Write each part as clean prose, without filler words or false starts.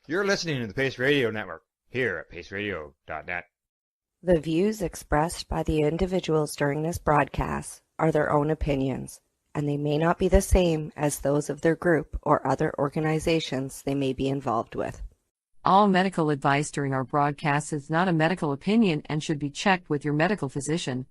You're listening to the Pace Radio Network here at paceradio.net. The views expressed by the individuals during this broadcast are their own opinions, and they may not be the same as those of their group or other organizations they may be involved with. All medical advice during our broadcast is not a medical opinion and should be checked with your medical physician.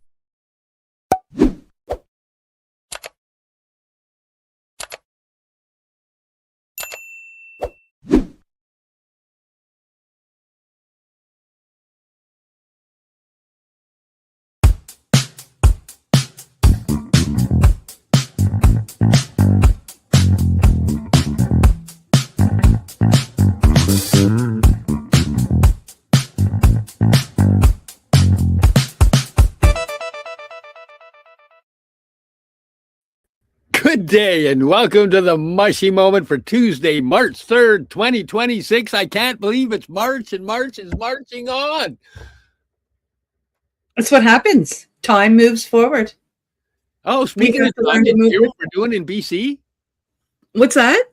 Good day and welcome to the Mushie Moment for Tuesday, March 3rd, 2026. I can't believe it's March and March is marching on. That's what happens. Time moves forward. Oh, speaking of time, did you hear what we're doing in BC? What's that?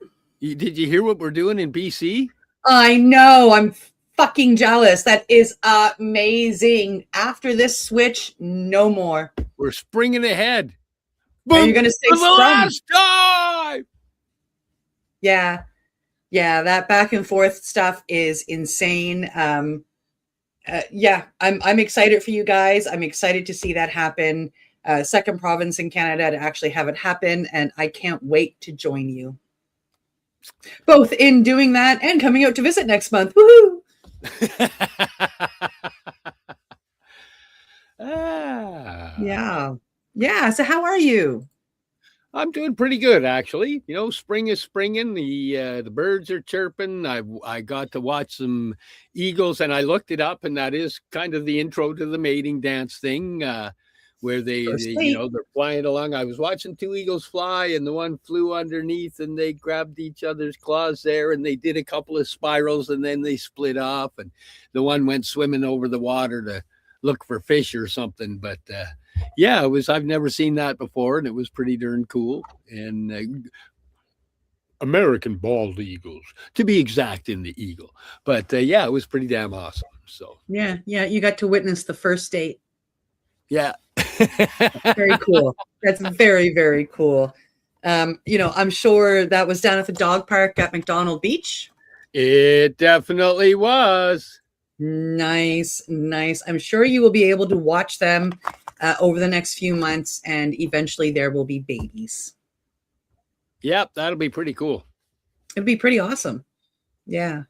Did you hear what we're doing in BC? I know. I'm fucking jealous. That is amazing. After this switch, no more. We're springing ahead. Are you going to say for the last time? Yeah. That back and forth stuff is insane. I'm excited for you guys. I'm excited to see that happen. Second province in Canada to actually have it happen, and I can't wait to join you. Both in doing that and coming out to visit next month. Woohoo! Yeah. So how are you? I'm doing pretty good, actually. You know, spring is springing. The birds are chirping. I got to watch some eagles, and I looked it up, and that is kind of the intro to the mating dance thing, where they're flying along. I was watching two eagles fly, and the one flew underneath, and they grabbed each other's claws there, and they did a couple of spirals, and then they split off, and the one went swimming over the water to look for fish or something. But I've never seen that before, and it was pretty darn cool. And American bald eagles, to be exact, in the eagle. But it was pretty damn awesome. So yeah, you got to witness the first date. Yeah. Very cool. That's very, very cool. I'm sure that was down at the dog park at McDonald Beach. It definitely was. Nice. I'm sure you will be able to watch them over the next few months, and eventually there will be babies. Yep, that'll be pretty cool. It'd be pretty awesome. Yeah,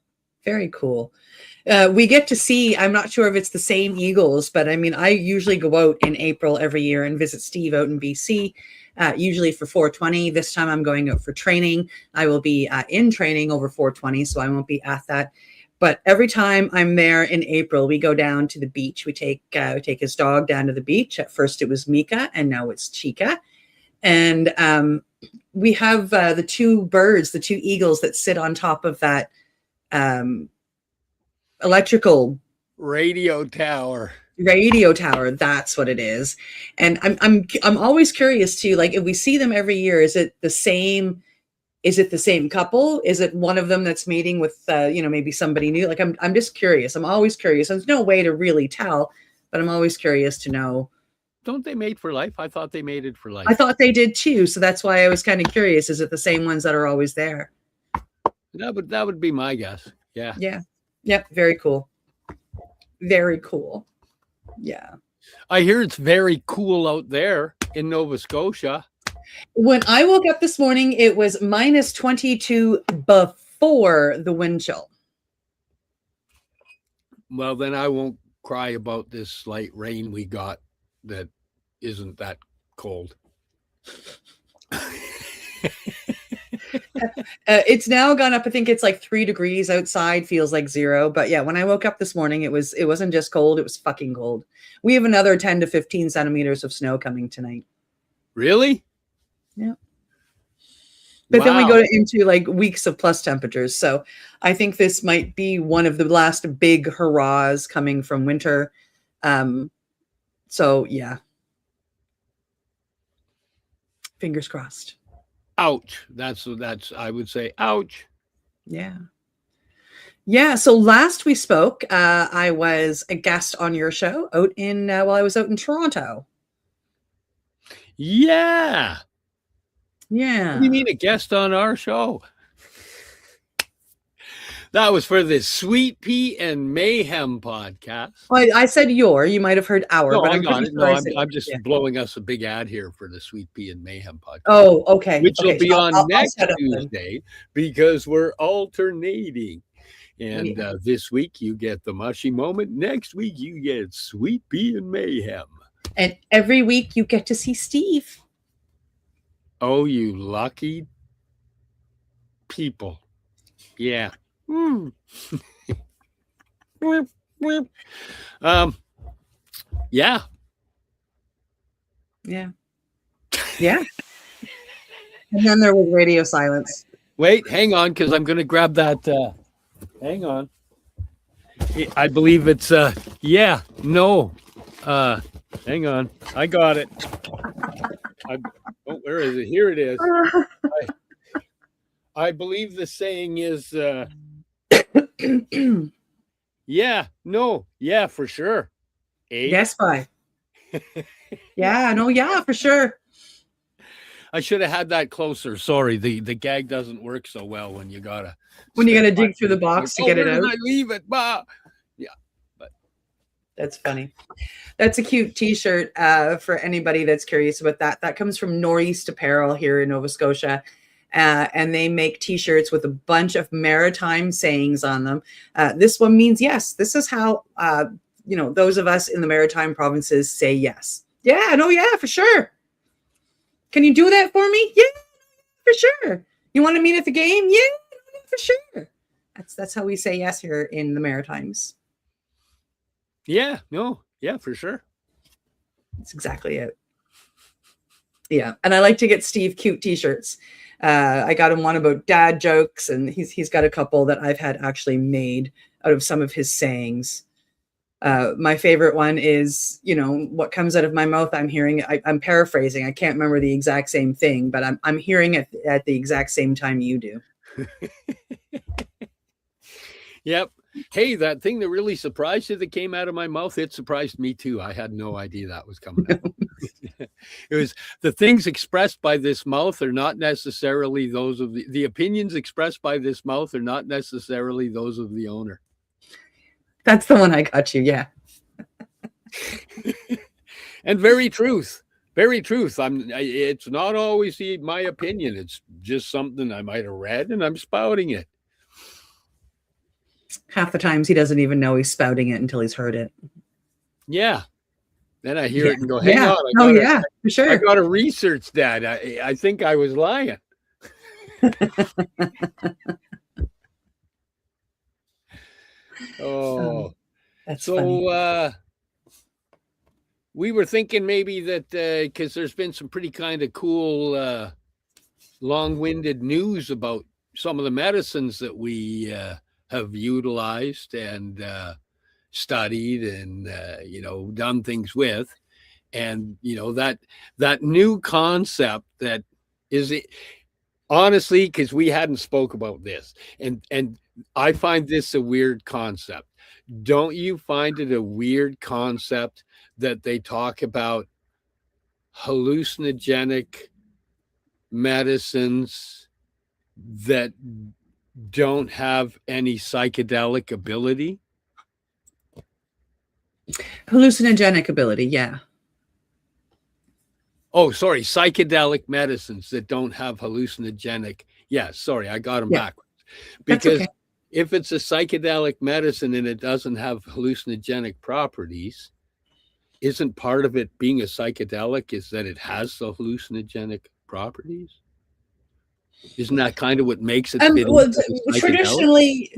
very cool. We get to see, I'm not sure if it's the same eagles, but I mean, I usually go out in April every year and visit Steve out in BC, usually for 420. This time I'm going out for training. I will be in training over 420, so I won't be at that. But every time I'm there in April, we go down to the beach. We take his dog down to the beach. At first it was Mika, and now it's Chica. And we have the two eagles that sit on top of that electrical radio tower. That's what it is. And I'm always curious too, like, if we see them every year, is it the same couple? Is it one of them that's mating with maybe somebody new? Like, I'm just curious. I'm always curious. There's no way to really tell, but I'm always curious to know. Don't they mate for life? I thought they mated for life. I thought they did too, so that's why I was kind of curious. Is it the same ones that are always there? That would be my guess. Yeah. Yep. Very cool. Very cool. Yeah. I hear it's very cool out there in Nova Scotia. When I woke up this morning, it was minus 22 before the wind chill. Well, then I won't cry about this light rain we got that isn't that cold. It's now gone up. I think it's like 3 degrees outside, feels like 0. But yeah, when I woke up this morning, it wasn't just cold, it was fucking cold. We have another 10 to 15 centimeters of snow coming tonight. Really? Yeah. But then we go into like weeks of plus temperatures. So I think this might be one of the last big hurrahs coming from winter. So yeah. Fingers crossed. Ouch. That's I would say ouch. Yeah. Yeah. So last we spoke, I was a guest on your show out in while I was out in Toronto. Yeah. Yeah. What do you mean a guest on our show? That was for the Sweet Pea and Mayhem podcast. Well, I said your. You might have heard our, No, but I I'm got pretty it. sure No, I said, I'm just yeah. blowing us a big ad here for the Sweet Pea and Mayhem podcast. Oh, okay. Which will Okay, be so on I'll next set up then. Tuesday because we're alternating. And Yeah. this week you get the Mushie moment. Next week you get Sweet Pea and Mayhem. And every week you get to see Steve. Oh, you lucky people. Yeah. Yeah. Yeah. Yeah. And then there was radio silence. Wait, hang on, because I'm going to grab that. Hang on. I believe it's yeah, no. Hang on. I got it. Where is it? Here it is. I believe the saying is yeah, no, yeah, for sure. Yes, bye. Yeah, no, yeah, for sure. I should have had that closer. Sorry, the gag doesn't work so well when you gotta dig through the box to get it out. I leave it, bah. Yeah, but that's funny. That's a cute T-shirt for anybody that's curious about that. That comes from Northeast Apparel here in Nova Scotia. And they make T-shirts with a bunch of maritime sayings on them. This one means yes. This is how those of us in the maritime provinces say yes. Yeah, no, yeah, for sure. Can you do that for me? Yeah, for sure. You want to meet at the game? Yeah, for sure. That's how we say yes here in the Maritimes. Yeah, no, yeah, for sure. That's exactly it. Yeah, and I like to get Steve cute T-shirts. I got him one about dad jokes, and he's got a couple that I've had actually made out of some of his sayings. My favorite one is, what comes out of my mouth, I'm hearing. I'm paraphrasing. I can't remember the exact same thing, but I'm hearing it at the exact same time you do. Yep. Hey, that thing that really surprised you that came out of my mouth, it surprised me too. I had no idea that was coming out. It was the things expressed by this mouth are not necessarily those of the opinions expressed by this mouth are not necessarily those of the owner. That's the one I got you. Yeah. And very truth. It's not always my opinion. It's just something I might have read and I'm spouting it. Half the times he doesn't even know he's spouting it until he's heard it. Yeah. Then I hear it and go, hang on. For sure. I got to research that. I think I was lying. Oh, that's so funny. We were thinking maybe that because there's been some pretty kind of cool long-winded news about some of the medicines that we have utilized and studied and done things with, and that new concept that is honestly, because we hadn't spoke about this, and I find this a weird concept. Don't you find it a weird concept that they talk about hallucinogenic medicines that don't have any psychedelic ability? Hallucinogenic ability, yeah. Oh, sorry, psychedelic medicines that don't have hallucinogenic. Yeah, sorry, I got them backwards. Because if it's a psychedelic medicine and it doesn't have hallucinogenic properties, isn't part of it being a psychedelic is that it has the hallucinogenic properties? Isn't that kind of what makes it fit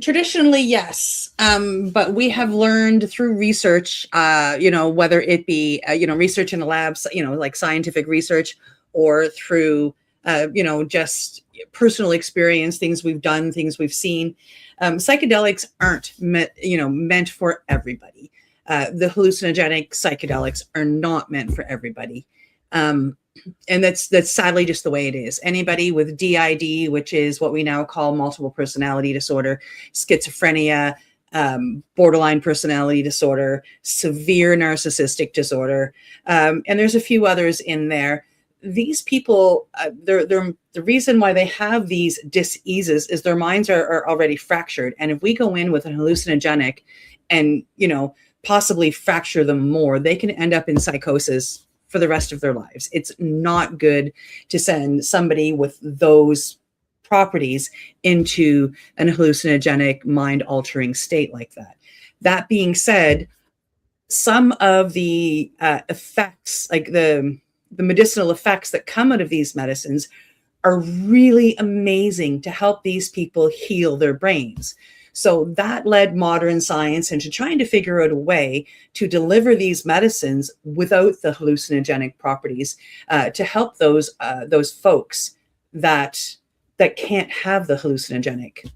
traditionally yes, but we have learned through research, whether it be research in the labs, like scientific research, or through just personal experience, things we've done, things we've seen. Psychedelics aren't meant for everybody. The hallucinogenic psychedelics are not meant for everybody. And that's sadly just the way it is. Anybody with DID, which is what we now call multiple personality disorder, schizophrenia, borderline personality disorder, severe narcissistic disorder, and there's a few others in there. These people, the reason why they have these diseases is their minds are already fractured. And if we go in with a hallucinogenic and, possibly fracture them more, they can end up in psychosis for the rest of their lives. It's not good to send somebody with those properties into an hallucinogenic, mind-altering state like that. That being said, some of the effects, like the medicinal effects that come out of these medicines, are really amazing to help these people heal their brains. So that led modern science into trying to figure out a way to deliver these medicines without the hallucinogenic properties, to help those folks that can't have the hallucinogenic.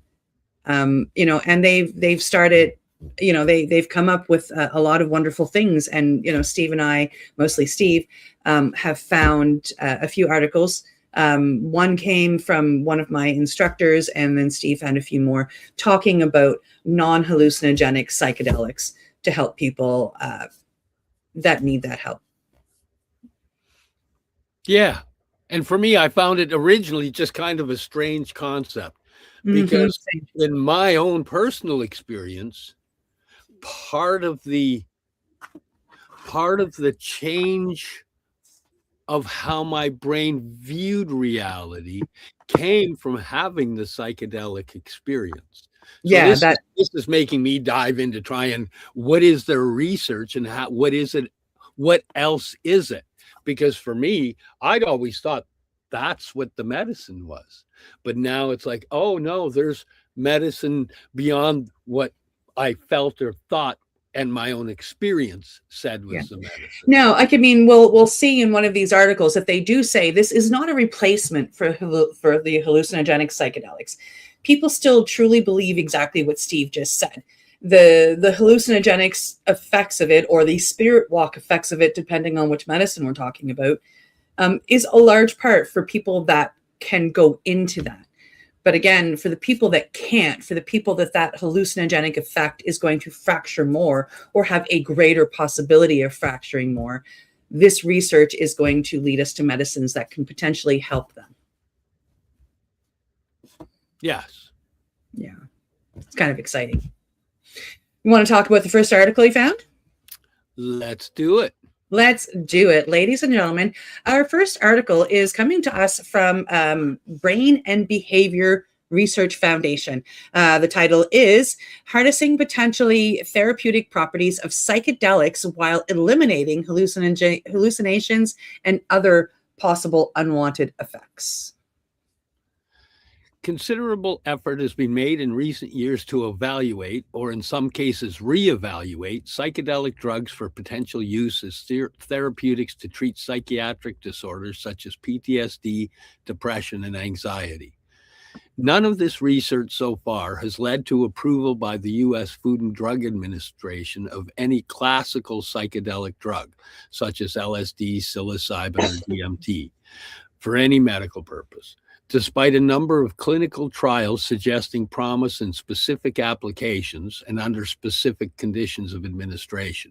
And they've started, they've come up with a lot of wonderful things. And Steve and I, mostly Steve, have found a few articles. One came from one of my instructors, and then Steve found a few more talking about non-hallucinogenic psychedelics to help people that need that help. Yeah. And for me, I found it originally just kind of a strange concept because in my own personal experience, part of the change of how my brain viewed reality came from having the psychedelic experience. So this is making me dive into trying what is their research and what else is it? Because for me, I'd always thought that's what the medicine was. But now it's like, oh no, there's medicine beyond what I felt or thought and my own experience said was the medicine. Now, we'll see in one of these articles that they do say this is not a replacement for the hallucinogenic psychedelics. People still truly believe exactly what Steve just said. The hallucinogenic effects of it, or the spirit walk effects of it, depending on which medicine we're talking about, is a large part for people that can go into that. But again, for the people that can't, for the people that hallucinogenic effect is going to fracture more or have a greater possibility of fracturing more, this research is going to lead us to medicines that can potentially help them. Yes. Yeah. It's kind of exciting. You want to talk about the first article you found? Let's do it. Let's do it. Ladies and gentlemen, our first article is coming to us from Brain and Behavior Research Foundation. The title is Harnessing Potentially Therapeutic Properties of Psychedelics While Eliminating Hallucinations and Other Possible Unwanted Effects. Considerable effort has been made in recent years to evaluate, or in some cases reevaluate, psychedelic drugs for potential use as therapeutics to treat psychiatric disorders such as PTSD, depression, and anxiety. None of this research so far has led to approval by the U.S. Food and Drug Administration of any classical psychedelic drug, such as LSD, psilocybin, or DMT, for any medical purpose, despite a number of clinical trials suggesting promise in specific applications and under specific conditions of administration.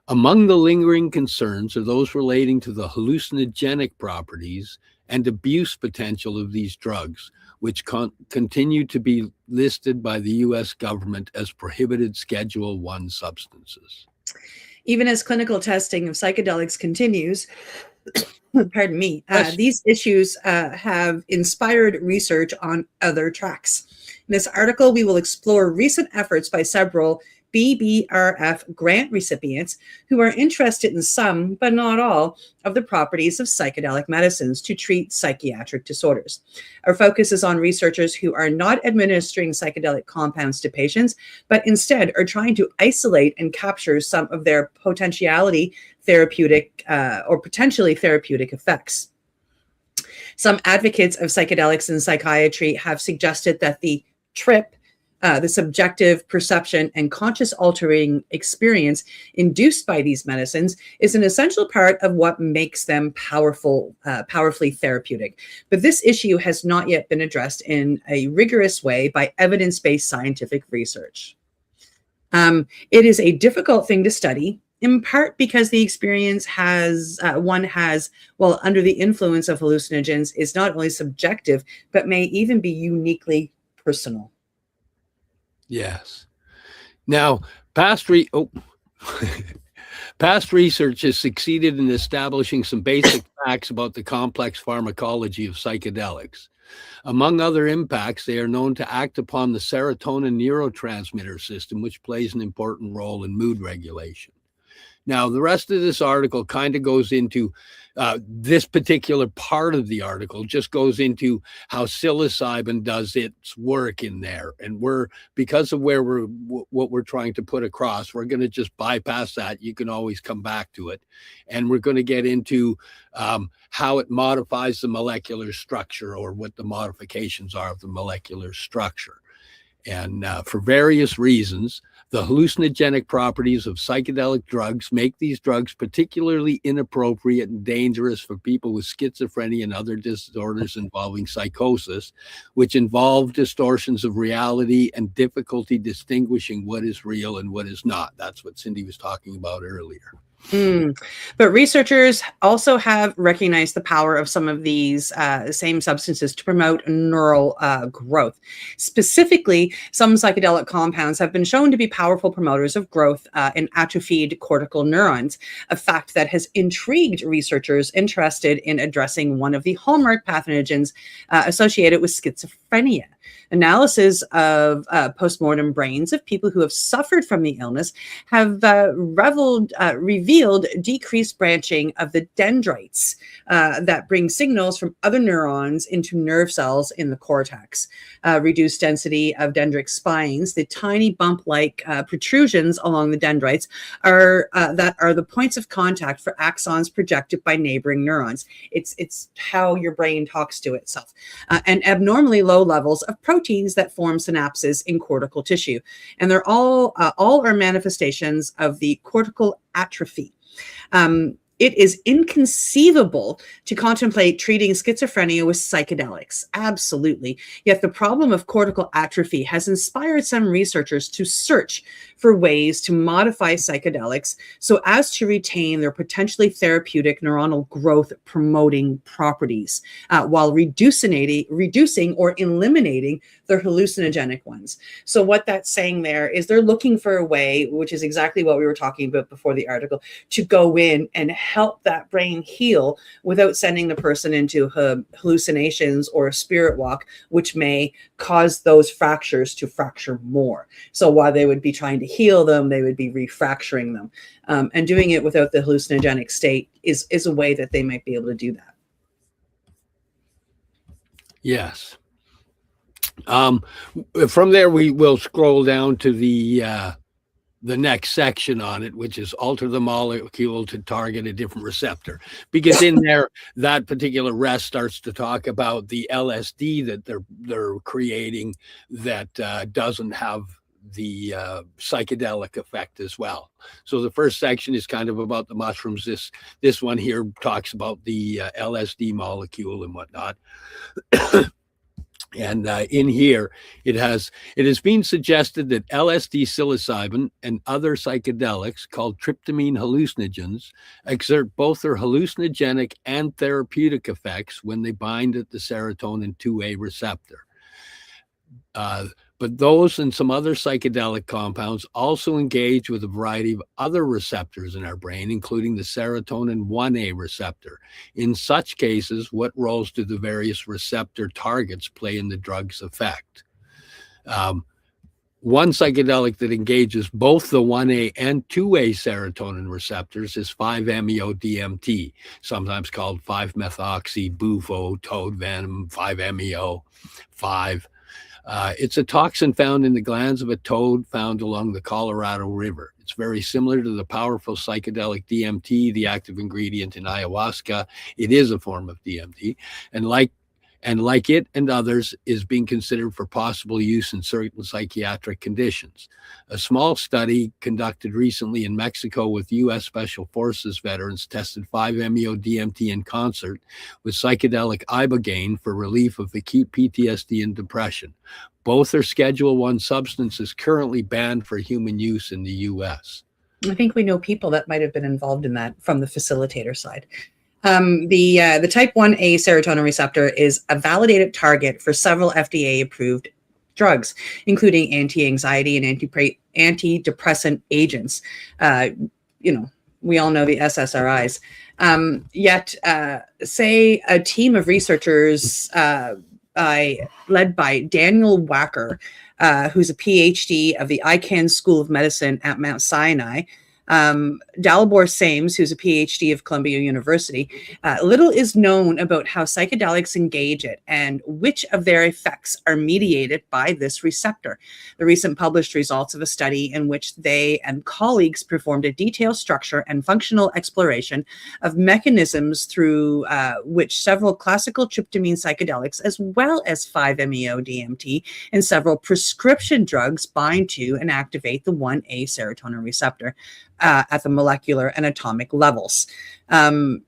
Among the lingering concerns are those relating to the hallucinogenic properties and abuse potential of these drugs, which continue to be listed by the U.S. government as prohibited Schedule I substances. Even as clinical testing of psychedelics continues, pardon me, these issues have inspired research on other tracks. In this article, we will explore recent efforts by several BBRF grant recipients who are interested in some, but not all, of the properties of psychedelic medicines to treat psychiatric disorders. Our focus is on researchers who are not administering psychedelic compounds to patients, but instead are trying to isolate and capture some of their potentially therapeutic effects. Some advocates of psychedelics in psychiatry have suggested that the trip The subjective perception and conscious altering experience induced by these medicines is an essential part of what makes them powerfully therapeutic. But this issue has not yet been addressed in a rigorous way by evidence-based scientific research. It is a difficult thing to study, in part because the experience while under the influence of hallucinogens, is not only subjective, but may even be uniquely personal. Yes. Now, past research has succeeded in establishing some basic facts about the complex pharmacology of psychedelics. Among other impacts, they are known to act upon the serotonin neurotransmitter system, which plays an important role in mood regulation. Now, the rest of this article kind of goes into this particular part of the article just goes into how psilocybin does its work in there. And because of what we're trying to put across, we're going to just bypass that. You can always come back to it. And we're going to get into how it modifies the molecular structure, or what the modifications are of the molecular structure. And for various reasons, the hallucinogenic properties of psychedelic drugs make these drugs particularly inappropriate and dangerous for people with schizophrenia and other disorders involving psychosis, which involve distortions of reality and difficulty distinguishing what is real and what is not. That's what Cindy was talking about earlier. But researchers also have recognized the power of some of these same substances to promote neural growth. Specifically, some psychedelic compounds have been shown to be powerful promoters of growth in atrophied cortical neurons, a fact that has intrigued researchers interested in addressing one of the hallmark pathogens associated with schizophrenia. Analysis of postmortem brains of people who have suffered from the illness have revealed decreased branching of the dendrites that bring signals from other neurons into nerve cells in the cortex. Reduced density of dendritic spines, the tiny bump-like protrusions along the dendrites, are the points of contact for axons projected by neighboring neurons. It's how your brain talks to itself. And abnormally low levels of proteins that form synapses in cortical tissue. And they're all are manifestations of the cortical atrophy. It is inconceivable to contemplate treating schizophrenia with psychedelics. Absolutely. Yet the problem of cortical atrophy has inspired some researchers to search for ways to modify psychedelics so as to retain their potentially therapeutic neuronal growth promoting properties while reducing or eliminating their hallucinogenic ones. So what that's saying there is they're looking for a way, which is exactly what we were talking about before the article, to go in and help that brain heal without sending the person into hallucinations or a spirit walk, which may cause those fractures to fracture more. So while they would be trying to heal them, they would be refracturing them. And doing it without the hallucinogenic state is a way that they might be able to do that. Yes. From there, we will scroll down to the next section on it, which is alter the molecule to target a different receptor. Because in there, that particular rest starts to talk about the LSD that they're creating that doesn't have the psychedelic effect as well. So the first section is kind of about the mushrooms. This one here talks about the LSD molecule and whatnot. And in here, it has been suggested that LSD, psilocybin, and other psychedelics called tryptamine hallucinogens exert both their hallucinogenic and therapeutic effects when they bind at the serotonin 2A receptor. But those and some other psychedelic compounds also engage with a variety of other receptors in our brain, including the serotonin 1A receptor. In such cases, what roles do the various receptor targets play in the drug's effect? One psychedelic that engages both the 1A and 2A serotonin receptors is 5-MeO-DMT, sometimes called 5-methoxy-bufo, toad venom, 5-MeO, 5. It's a toxin found in the glands of a toad found along the Colorado River. It's very similar to the powerful psychedelic DMT, the active ingredient in ayahuasca. It is a form of DMT. And like and like it and others is being considered for possible use in certain psychiatric conditions. A small study conducted recently in Mexico with U.S. Special Forces veterans tested 5-MeO-DMT in concert with psychedelic ibogaine for relief of acute PTSD and depression. Both are Schedule I substances currently banned for human use in the U.S. I think we know people that might have been involved in that from the facilitator side. The type 1A serotonin receptor is a validated target for several FDA-approved drugs, including anti-anxiety and antidepressant agents. We all know the SSRIs. Yet, say a team of researchers led by Daniel Wacker, who's a PhD of the Icahn School of Medicine at Mount Sinai, Dalibor Sames, who's a PhD of Columbia University. Little is known about how psychedelics engage it and which of their effects are mediated by this receptor. The recent published results of a study in which they and colleagues performed a detailed structure and functional exploration of mechanisms through which several classical tryptamine psychedelics, as well as 5-MeO-DMT and several prescription drugs, bind to and activate the 1A serotonin receptor at the molecular and atomic levels. And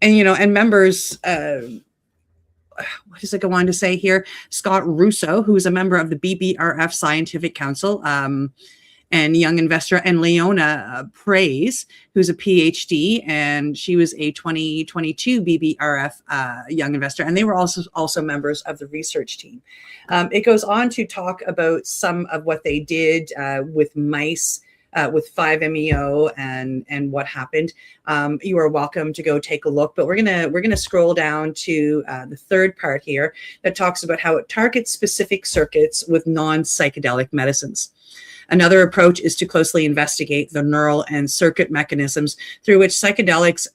members, what does it go on to say here? Scott Russo, who is a member of the BBRF Scientific Council, and young investor, and Leona Praise, who's a PhD, and she was a 2022 BBRF young investor, and they were also members of the research team. It goes on to talk about some of what they did with mice, with 5-MeO and what happened. You are welcome to go take a look, but we're gonna scroll down to the third part here that talks about how it targets specific circuits with non-psychedelic medicines. Another approach is to closely investigate the neural and circuit mechanisms through which psychedelics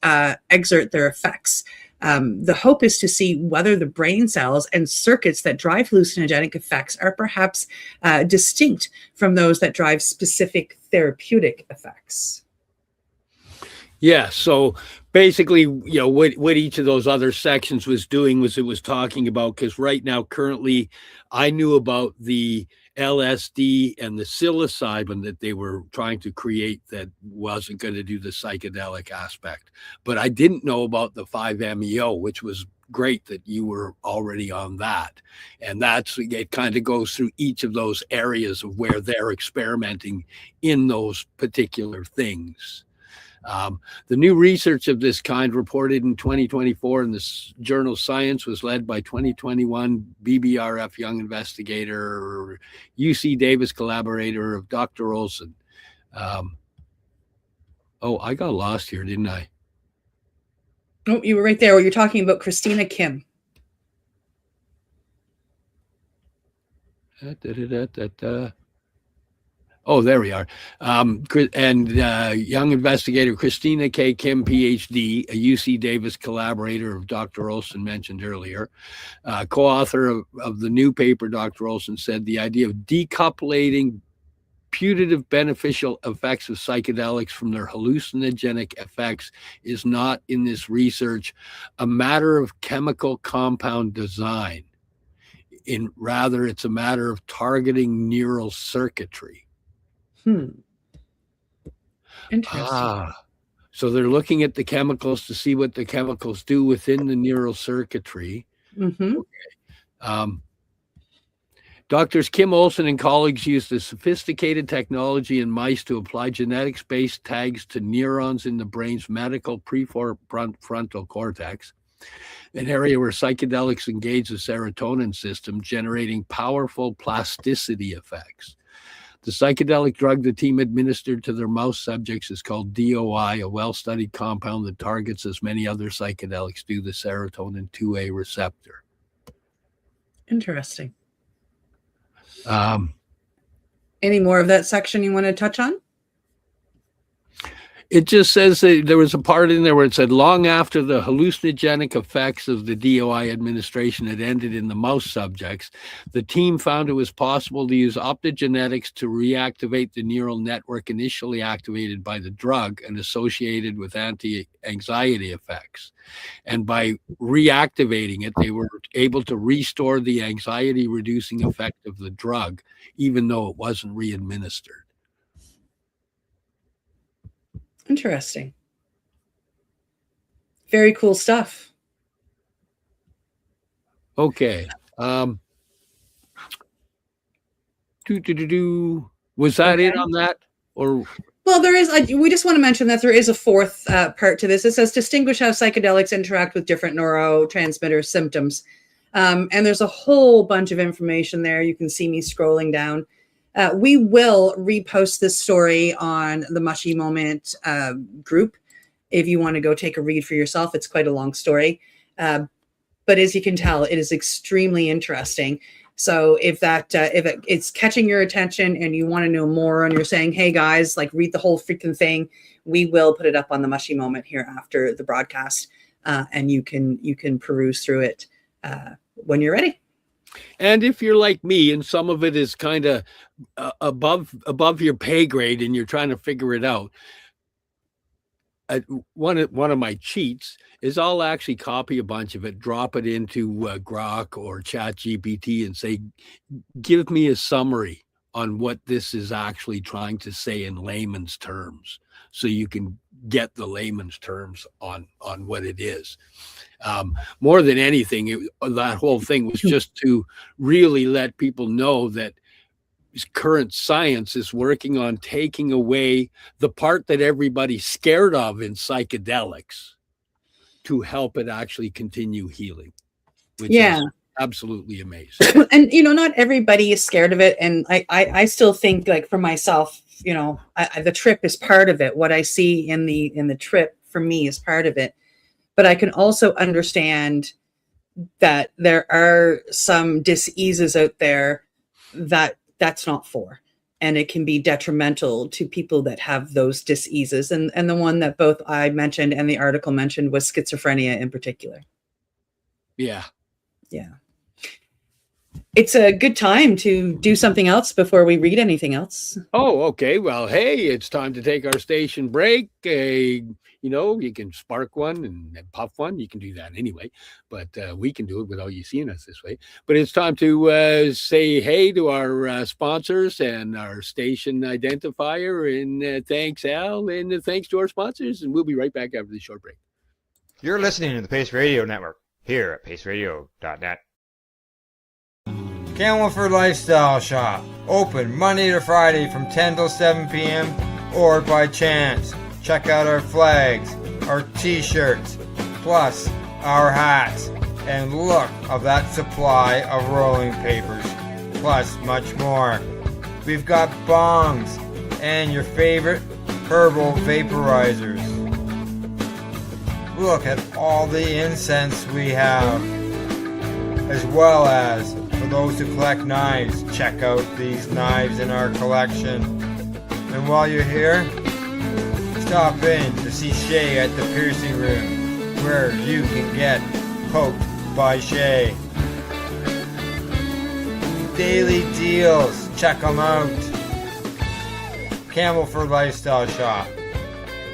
exert their effects. The hope is to see whether the brain cells and circuits that drive hallucinogenic effects are perhaps distinct from those that drive specific therapeutic effects. Yeah, so basically, what each of those other sections was doing was it was talking about, because right now, currently, I knew about the LSD and the psilocybin that they were trying to create that wasn't going to do the psychedelic aspect. But I didn't know about the 5-MeO, which was great that you were already on that. And it kind of goes through each of those areas of where they're experimenting in those particular things. The new research of this kind reported in 2024 in the journal Science was led by 2021 BBRF young investigator, UC Davis collaborator of Dr. Olson. I got lost here, didn't I? Oh, you were right there. You're talking about Christina Kim. Oh, there we are. And young investigator Christina K. Kim, PhD, a UC Davis collaborator of Dr. Olson mentioned earlier, co-author of the new paper. Dr. Olson said the idea of decoupling putative beneficial effects of psychedelics from their hallucinogenic effects is not in this research a matter of chemical compound design. Rather, it's a matter of targeting neural circuitry. Interesting. So they're looking at the chemicals to see what the chemicals do within the neural circuitry. Mm-hmm. Okay. Doctors Kim Olson and colleagues used a sophisticated technology in mice to apply genetics-based tags to neurons in the brain's medial prefrontal cortex, an area where psychedelics engage the serotonin system, generating powerful plasticity effects. The psychedelic drug the team administered to their mouse subjects is called DOI, a well-studied compound that targets, as many other psychedelics do, the serotonin 2A receptor. Interesting. Any more of that section you want to touch on? It just says that there was a part in there where it said, long after the hallucinogenic effects of the DOI administration had ended in the mouse subjects, the team found it was possible to use optogenetics to reactivate the neural network initially activated by the drug and associated with anti-anxiety effects. And by reactivating it, they were able to restore the anxiety-reducing effect of the drug, even though it wasn't re-administered. Interesting. Very cool stuff. Okay. Was that it on that? Or well, there is. We just want to mention that there is a fourth part to this. It says distinguish how psychedelics interact with different neurotransmitter symptoms, and there's a whole bunch of information there. You can see me scrolling down. We will repost this story on the Mushie Moment group if you want to go take a read for yourself. It's quite a long story. But as you can tell, it is extremely interesting. So if it's catching your attention and you want to know more and you're saying, hey guys, like read the whole freaking thing, we will put it up on the Mushie Moment here after the broadcast. And you can peruse through it when you're ready. And if you're like me and some of it is kind of above your pay grade and you're trying to figure it out, one of my cheats is I'll actually copy a bunch of it, drop it into Grok or ChatGPT and say, give me a summary on what this is actually trying to say in layman's terms, so you can get the layman's terms on what it is. More than anything, that whole thing was just to really let people know that current science is working on taking away the part that everybody's scared of in psychedelics to help it actually continue healing, which is absolutely amazing. And, not everybody is scared of it. And I still think, like, for myself, the trip is part of it. What I see in the trip for me is part of it. But I can also understand that there are some diseases out there that's not for, and it can be detrimental to people that have those diseases. And the one that both I mentioned and the article mentioned was schizophrenia in particular. Yeah. It's a good time to do something else before we read anything else. Oh, okay. Well, hey, it's time to take our station break. You can spark one and puff one. You can do that anyway, but we can do it without you seeing us this way. But it's time to say hey to our sponsors and our station identifier. And thanks, Al, and thanks to our sponsors. And we'll be right back after this short break. You're listening to the Pace Radio Network here at paceradio.net. Camelford Lifestyle Shop, open Monday to Friday from 10 till 7 p.m. or by chance. Check out our flags, our t-shirts, plus our hats, and look of that supply of rolling papers, plus much more. We've got bongs and your favorite herbal vaporizers. Look at all the incense we have, as well as for those who collect knives, check out these knives in our collection. And while you're here, stop in to see Shay at the piercing room, where you can get poked by Shay. Daily deals, check them out. Camelford Lifestyle Shop,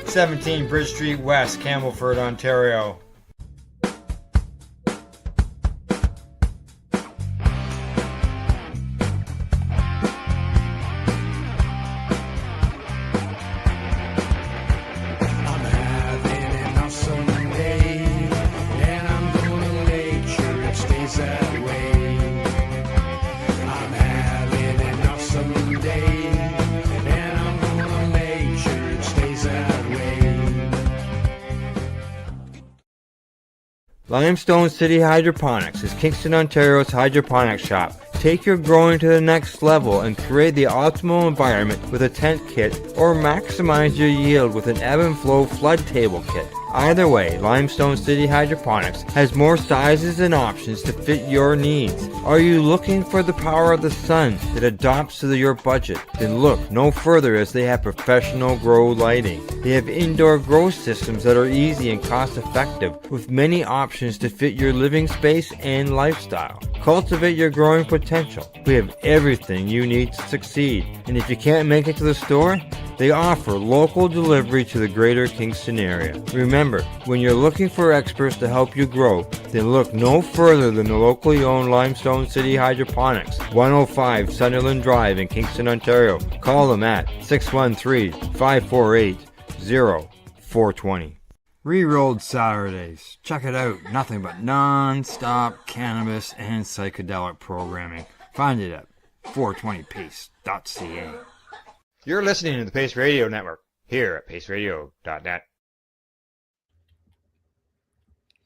17 Bridge Street West, Camelford, Ontario. Limestone City Hydroponics is Kingston, Ontario's hydroponics shop. Take your growing to the next level and create the optimal environment with a tent kit, or maximize your yield with an ebb and flow flood table kit. Either way, Limestone City Hydroponics has more sizes and options to fit your needs. Are you looking for the power of the sun that adapts to your budget? Then look no further, as they have professional grow lighting. They have indoor grow systems that are easy and cost effective, with many options to fit your living space and lifestyle. Cultivate your growing potential. We have everything you need to succeed. And if you can't make it to the store, they offer local delivery to the greater Kingston area. Remember, when you're looking for experts to help you grow, then look no further than the locally owned Limestone City Hydroponics, 105 Sunderland Drive in Kingston, Ontario. Call them at 613-548-0420. Rerolled Saturdays. Check it out. Nothing but non-stop cannabis and psychedelic programming. Find it at 420pace.ca. You're listening to the Pace Radio Network here at paceradio.net.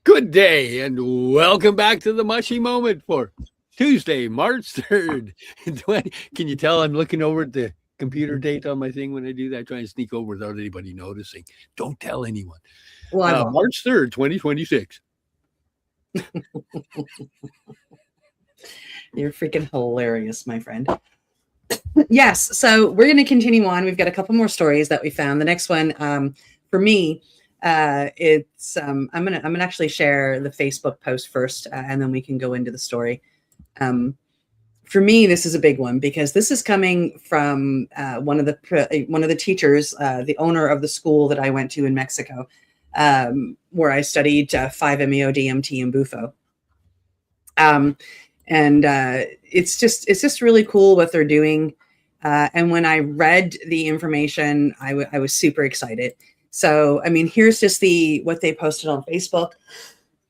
Good day and welcome back to the Mushie Moment for Tuesday, March 3rd. Can you tell I'm looking over at the computer date on my thing when I do that? I try and sneak over without anybody noticing. Don't tell anyone. Well, March 3rd, 2026. You're freaking hilarious, my friend. Yes, so we're going to continue on. We've got a couple more stories that we found. The next one, for me, it's I'm gonna actually share the Facebook post first, and then we can go into the story. For me, this is a big one because this is coming from one of the teachers, the owner of the school that I went to in Mexico, where I studied 5-MeO, DMT, and Bufo. And it's just really cool what they're doing. And when I read the information, I was super excited. So, I mean, here's just what they posted on Facebook.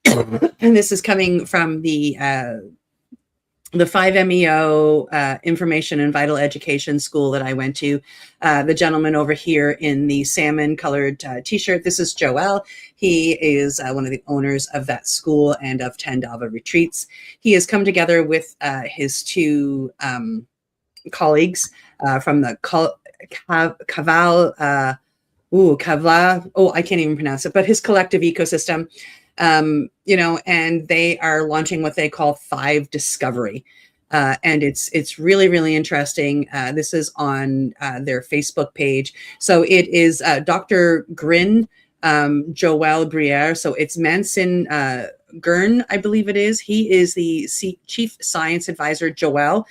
And this is coming from the 5-MeO Information and Vital Education School that I went to. The gentleman over here in the salmon colored t-shirt, this is Joel. He is one of the owners of that school and of Tandava Retreats. He has come together with his two colleagues from the Kavla, I can't even pronounce it, but his collective ecosystem. And they are launching what they call 5 Discovery. And it's really, really interesting. This is on their Facebook page. So it is Dr. Grin, Joel Briere. So it's Manson Gurn, I believe it is. He is the Chief Science Advisor, Joel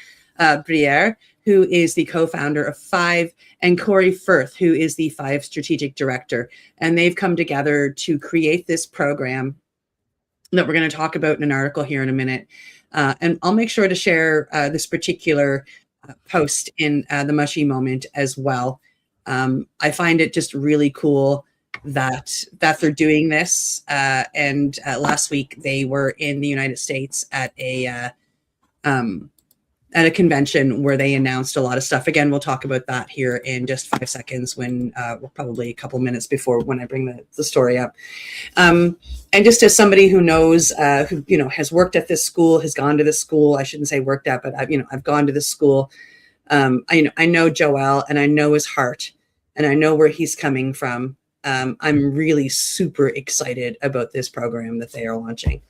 Briere, who is the co-founder of 5, and Corey Firth, who is the 5 Strategic Director. And they've come together to create this program that we're going to talk about in an article here in a minute. And I'll make sure to share this particular post in the Mushie Moment as well. I find it just really cool that they're doing this. And last week they were in the United States at a convention where they announced a lot of stuff. Again, we'll talk about that here in just 5 seconds when probably a couple minutes before when I bring the story up. And just as somebody who knows, who has worked at this school, has gone to this school, I shouldn't say worked at, but I've gone to this school. I know Joel and I know his heart and I know where he's coming from. I'm really super excited about this program that they are launching.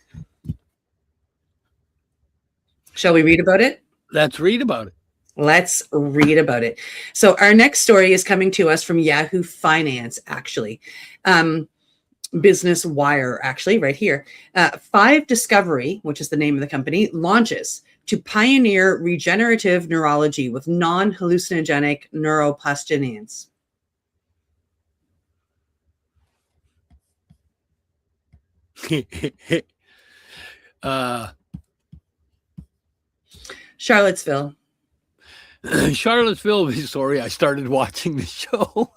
Shall we read about it? Let's read about it. Let's read about it. So our next story is coming to us from Yahoo Finance, actually. Business Wire, actually, right here. 5 Discovery, which is the name of the company, launches to pioneer regenerative neurology with non-hallucinogenic neuroplasticians. Charlottesville. Charlottesville, sorry, I started watching the show.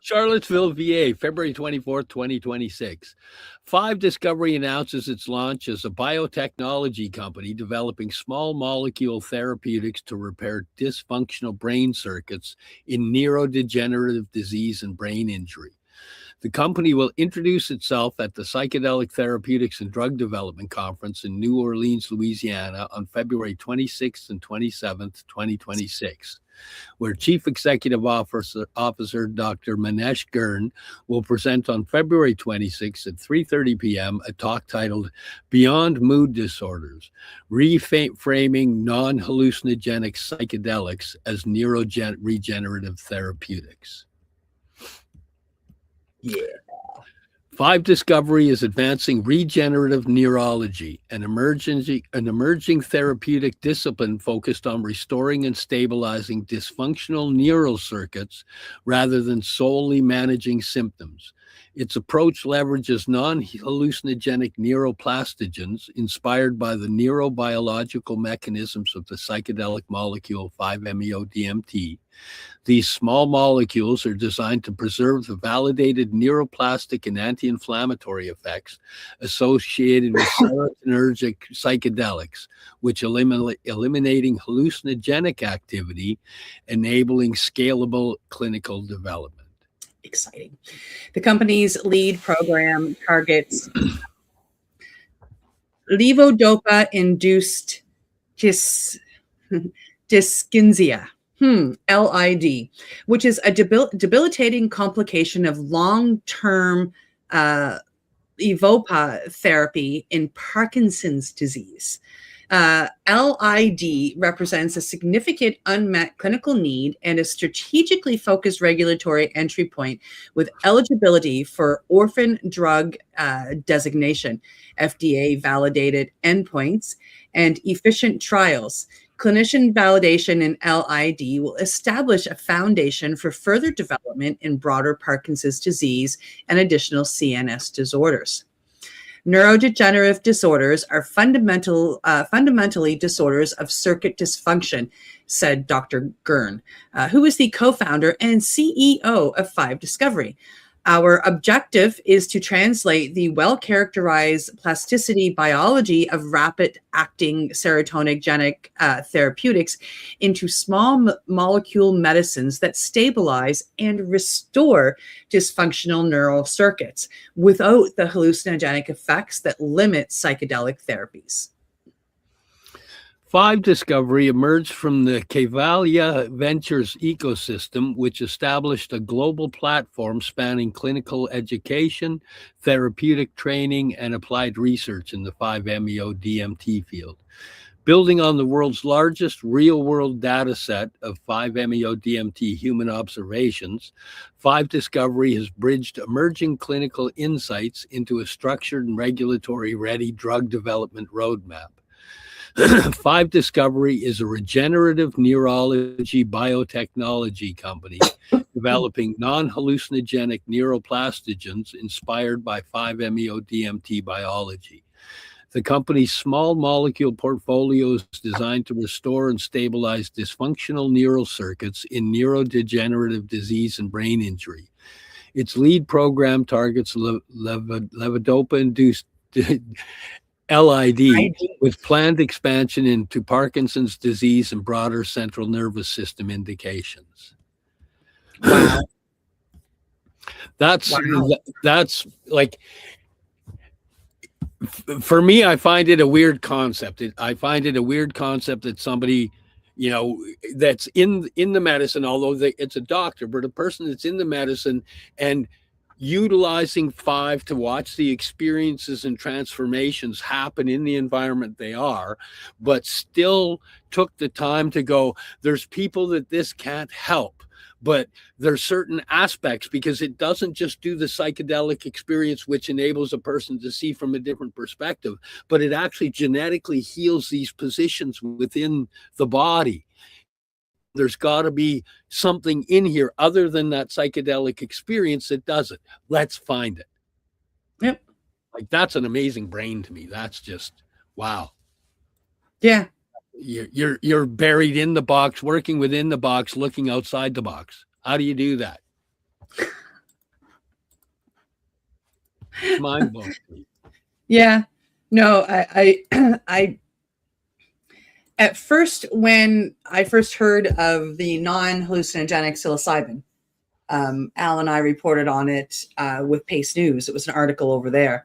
Charlottesville, VA, February 24th, 2026. 5 Discovery announces its launch as a biotechnology company developing small molecule therapeutics to repair dysfunctional brain circuits in neurodegenerative disease and brain injury. The company will introduce itself at the Psychedelic Therapeutics and Drug Development Conference in New Orleans, Louisiana on February 26th and 27th, 2026, where Chief Executive Officer Dr. Manesh Gurn will present on February 26th at 3:30 p.m. a talk titled Beyond Mood Disorders, Reframing Non-Hallucinogenic Psychedelics as Neuroregenerative Therapeutics. Yeah. 5 Discovery is advancing regenerative neurology, an emerging therapeutic discipline focused on restoring and stabilizing dysfunctional neural circuits rather than solely managing symptoms. Its approach leverages non-hallucinogenic neuroplastogens inspired by the neurobiological mechanisms of the psychedelic molecule 5-MeO-DMT. These small molecules are designed to preserve the validated neuroplastic and anti-inflammatory effects associated with serotonergic psychedelics, which eliminating hallucinogenic activity, enabling scalable clinical development. Exciting. The company's lead program targets levodopa-induced dyskinesia. LID, which is a debilitating complication of long-term EVOPA therapy in Parkinson's disease. LID represents a significant unmet clinical need and a strategically focused regulatory entry point with eligibility for orphan drug designation, FDA-validated endpoints, and efficient trials. Clinician validation in LID will establish a foundation for further development in broader Parkinson's disease and additional CNS disorders. Neurodegenerative disorders are fundamentally disorders of circuit dysfunction, said Dr. Gurn, who is the co-founder and CEO of 5 Discovery. Our objective is to translate the well-characterized plasticity biology of rapid-acting serotonergic therapeutics into small molecule medicines that stabilize and restore dysfunctional neural circuits without the hallucinogenic effects that limit psychedelic therapies. 5 Discovery emerged from the Cavalia Ventures ecosystem, which established a global platform spanning clinical education, therapeutic training, and applied research in the 5-MeO-DMT field. Building on the world's largest real-world data set of 5-MeO-DMT human observations, 5 Discovery has bridged emerging clinical insights into a structured and regulatory-ready drug development roadmap. 5 Discovery is a regenerative neurology biotechnology company developing non-hallucinogenic neuroplastogens inspired by 5-MeO-DMT biology. The company's small molecule portfolio is designed to restore and stabilize dysfunctional neural circuits in neurodegenerative disease and brain injury. Its lead program targets levodopa-induced LID, with planned expansion into Parkinson's disease and broader central nervous system indications. Wow. That's like, for me, I find it a weird concept. I find it a weird concept that somebody, you know, that's in the medicine, although it's a doctor, but a person that's in the medicine and utilizing 5 to watch the experiences and transformations happen in the environment they are, but still took the time to go, there's people that this can't help, but there's certain aspects, because it doesn't just do the psychedelic experience, which enables a person to see from a different perspective, but it actually genetically heals these positions within the body. There's got to be something in here other than that psychedelic experience that does it. Let's find it. Yep. Like, that's an amazing brain to me. That's just, wow. Yeah. You're buried in the box, working within the box, looking outside the box. How do you do that? Mind blowing. Yeah. No, I at first, when I first heard of the non-hallucinogenic psilocybin, Al and I reported on it with Pace News. It was an article over there.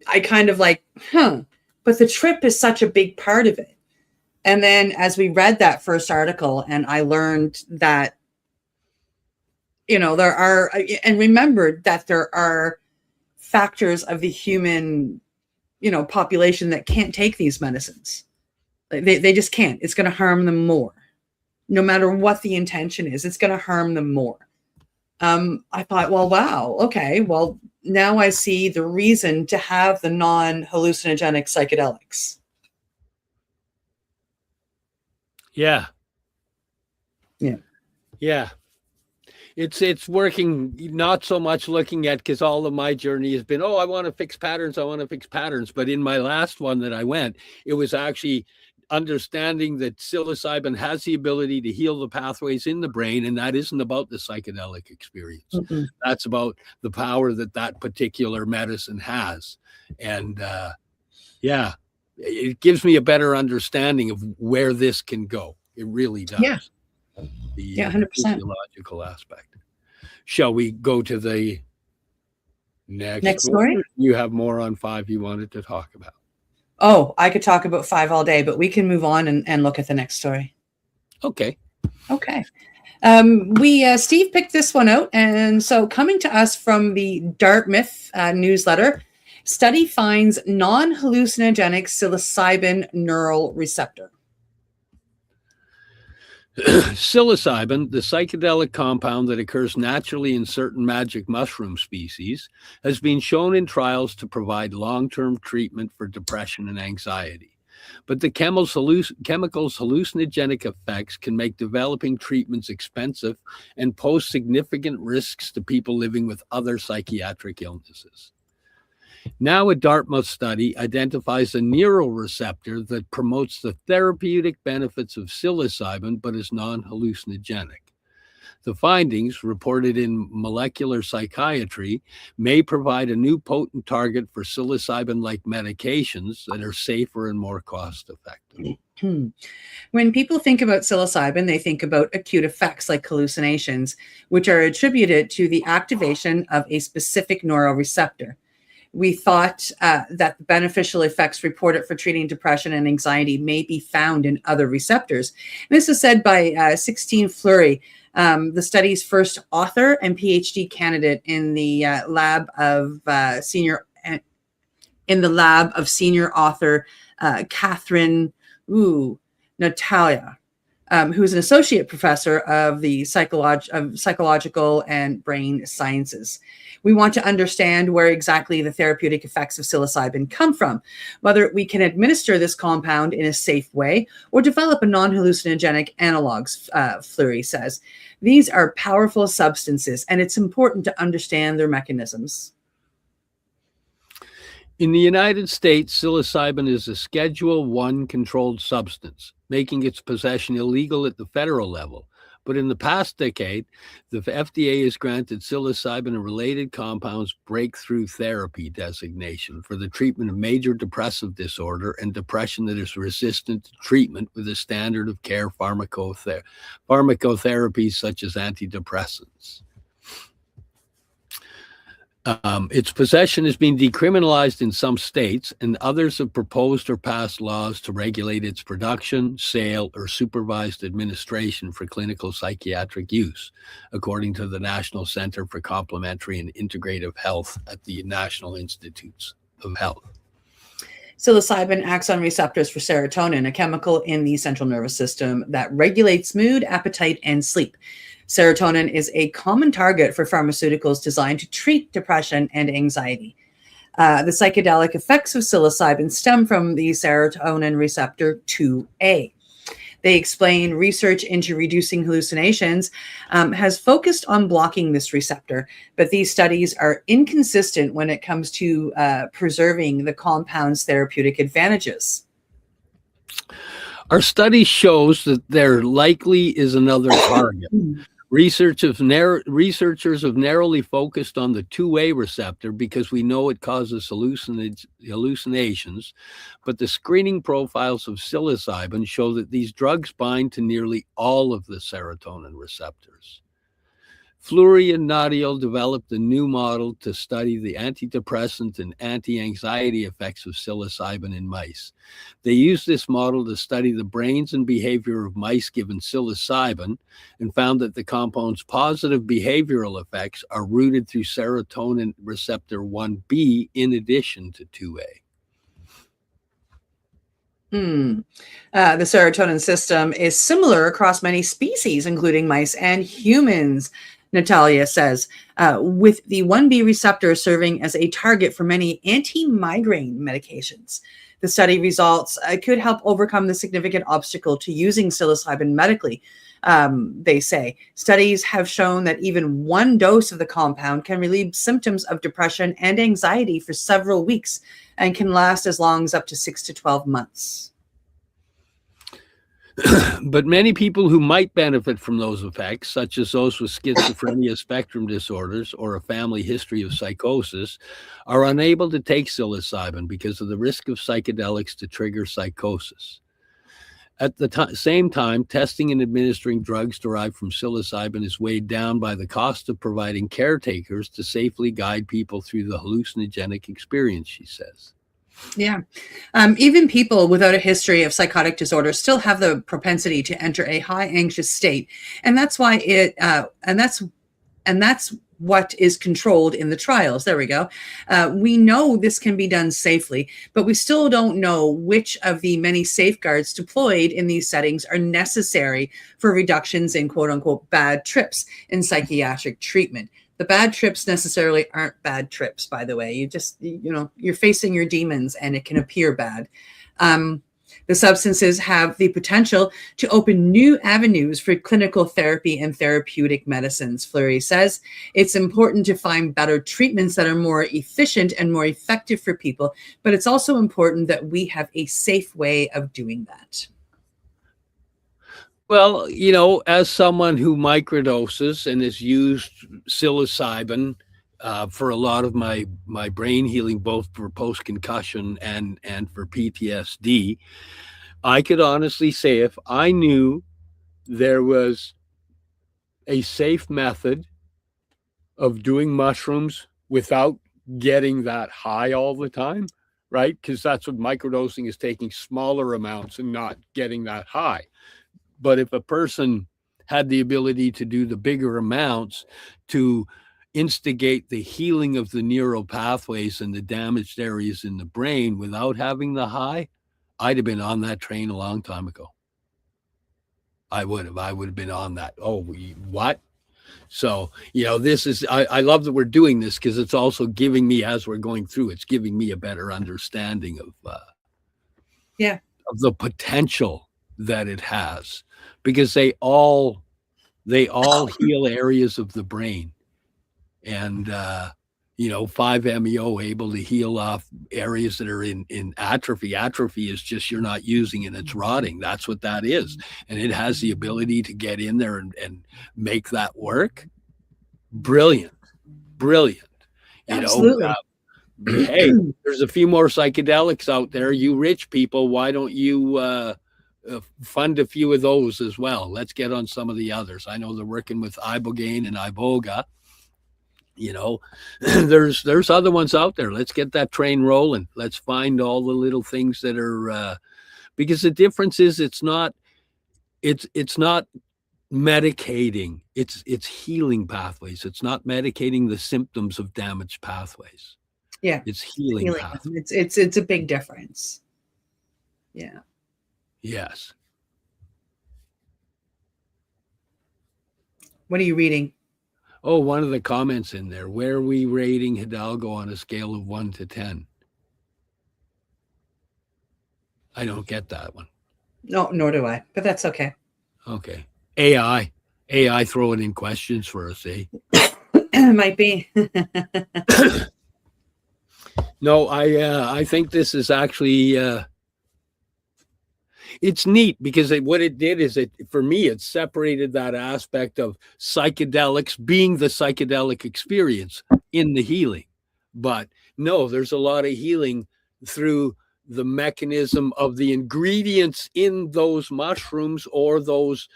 I kind of like, but the trip is such a big part of it. And then as we read that first article and I learned that, there are, and remembered that there are factors of the human, population that can't take these medicines. They just can't. It's going to harm them more. No matter what the intention is, it's going to harm them more. I thought, well, wow, okay, well, now I see the reason to have the non-hallucinogenic psychedelics. Yeah. Yeah. Yeah. It's working, not so much looking at, because all of my journey has been, I want to fix patterns. But in my last one that I went, it was actually understanding that psilocybin has the ability to heal the pathways in the brain, and that isn't about the psychedelic experience. Mm-hmm. That's about the power that particular medicine has. And it gives me a better understanding of where this can go. It really does. Yeah. The 100%. physiological aspect. Shall we go to the next story? You have more on 5 you wanted to talk about. Oh, I could talk about 5 all day, but we can move on and look at the next story. Okay. Steve picked this one out. And so coming to us from the Dartmouth newsletter, study finds non-hallucinogenic psilocybin neural receptor. Psilocybin, the psychedelic compound that occurs naturally in certain magic mushroom species, has been shown in trials to provide long-term treatment for depression and anxiety. But the chemical's hallucinogenic effects can make developing treatments expensive and pose significant risks to people living with other psychiatric illnesses. Now, a Dartmouth study identifies a neural receptor that promotes the therapeutic benefits of psilocybin, but is non-hallucinogenic. The findings, reported in Molecular Psychiatry, may provide a new potent target for psilocybin-like medications that are safer and more cost-effective. When people think about psilocybin, they think about acute effects like hallucinations, which are attributed to the activation of a specific neuroreceptor. We thought that the beneficial effects reported for treating depression and anxiety may be found in other receptors. And this is said by Sixtine Fleury, the study's first author and PhD candidate in the lab of senior author Catherine Natalia, who's an associate professor of the psychological and brain sciences. We want to understand where exactly the therapeutic effects of psilocybin come from, whether we can administer this compound in a safe way or develop a non-hallucinogenic analogs, Fleury says. These are powerful substances, and it's important to understand their mechanisms. In the United States, psilocybin is a Schedule I controlled substance, making its possession illegal at the federal level. But in the past decade, the FDA has granted psilocybin and related compounds breakthrough therapy designation for the treatment of major depressive disorder and depression that is resistant to treatment with a standard of care pharmacotherapies such as antidepressants. Its possession has been decriminalized in some states, and others have proposed or passed laws to regulate its production, sale, or supervised administration for clinical psychiatric use, according to the National Center for Complementary and Integrative Health at the National Institutes of Health. Psilocybin acts on receptors for serotonin, a chemical in the central nervous system that regulates mood, appetite, and sleep. Serotonin is a common target for pharmaceuticals designed to treat depression and anxiety. The psychedelic effects of psilocybin stem from the serotonin receptor 2A. They explain research into reducing hallucinations has focused on blocking this receptor, but these studies are inconsistent when it comes to preserving the compound's therapeutic advantages. Our study shows that there likely is another target, Researchers have narrowly focused on the 2A receptor because we know it causes hallucinations, but the screening profiles of psilocybin show that these drugs bind to nearly all of the serotonin receptors. Fleury and Nadiel developed a new model to study the antidepressant and anti-anxiety effects of psilocybin in mice. They used this model to study the brains and behavior of mice given psilocybin and found that the compound's positive behavioral effects are rooted through serotonin receptor 1B in addition to 2A. The serotonin system is similar across many species, including mice and humans, Natalia says, with the 1B receptor serving as a target for many anti-migraine medications. The study results could help overcome the significant obstacle to using psilocybin medically. They say studies have shown that even one dose of the compound can relieve symptoms of depression and anxiety for several weeks and can last as long as up to 6 to 12 months. But many people who might benefit from those effects, such as those with schizophrenia spectrum disorders or a family history of psychosis, are unable to take psilocybin because of the risk of psychedelics to trigger psychosis. At the same time, testing and administering drugs derived from psilocybin is weighed down by the cost of providing caretakers to safely guide people through the hallucinogenic experience, she says. Yeah. Even people without a history of psychotic disorder still have the propensity to enter a high anxious state. And that's why that's what is controlled in the trials. There we go. We know this can be done safely, but we still don't know which of the many safeguards deployed in these settings are necessary for reductions in quote unquote bad trips in psychiatric treatment. The bad trips necessarily aren't bad trips, by the way. You just, you're facing your demons and it can appear bad. The substances have the potential to open new avenues for clinical therapy and therapeutic medicines, Fleury says. It's important to find better treatments that are more efficient and more effective for people, but it's also important that we have a safe way of doing that. Well, as someone who microdoses and has used psilocybin for a lot of my brain healing, both for post-concussion and for PTSD, I could honestly say if I knew there was a safe method of doing mushrooms without getting that high all the time, right? Because that's what microdosing is, taking smaller amounts and not getting that high. But if a person had the ability to do the bigger amounts to instigate the healing of the neural pathways and the damaged areas in the brain without having the high, I'd have been on that train a long time ago. I would have been on that. Oh, what? So, this is, I love that we're doing this because it's also giving me, as we're going through, it's giving me a better understanding of the potential that it has. Because they all heal areas of the brain, and 5-MeO able to heal off areas that are in atrophy. Atrophy is just you're not using it; it's rotting. That's what that is, and it has the ability to get in there and make that work. Brilliant. Absolutely. Hey, there's a few more psychedelics out there. You rich people, why don't you fund a few of those as well? Let's get on some of the others. I know they're working with ibogaine and iboga. There's other ones out there. Let's get that train rolling. Let's find all the little things that are because the difference is it's not medicating. It's healing pathways. It's not medicating the symptoms of damaged pathways. Yeah, it's healing pathways. It's a big difference. Yeah. Yes. What are you reading? Oh, one of the comments in there. Where are we rating Hidalgo on a scale of 1 to 10? I don't get that one. No, nor do I, but that's okay. Okay. AI throwing in questions for us, eh? Might be. No, I think this is actually it's neat because what it did is for me, it separated that aspect of psychedelics being the psychedelic experience in the healing. But no, there's a lot of healing through the mechanism of the ingredients in those mushrooms or those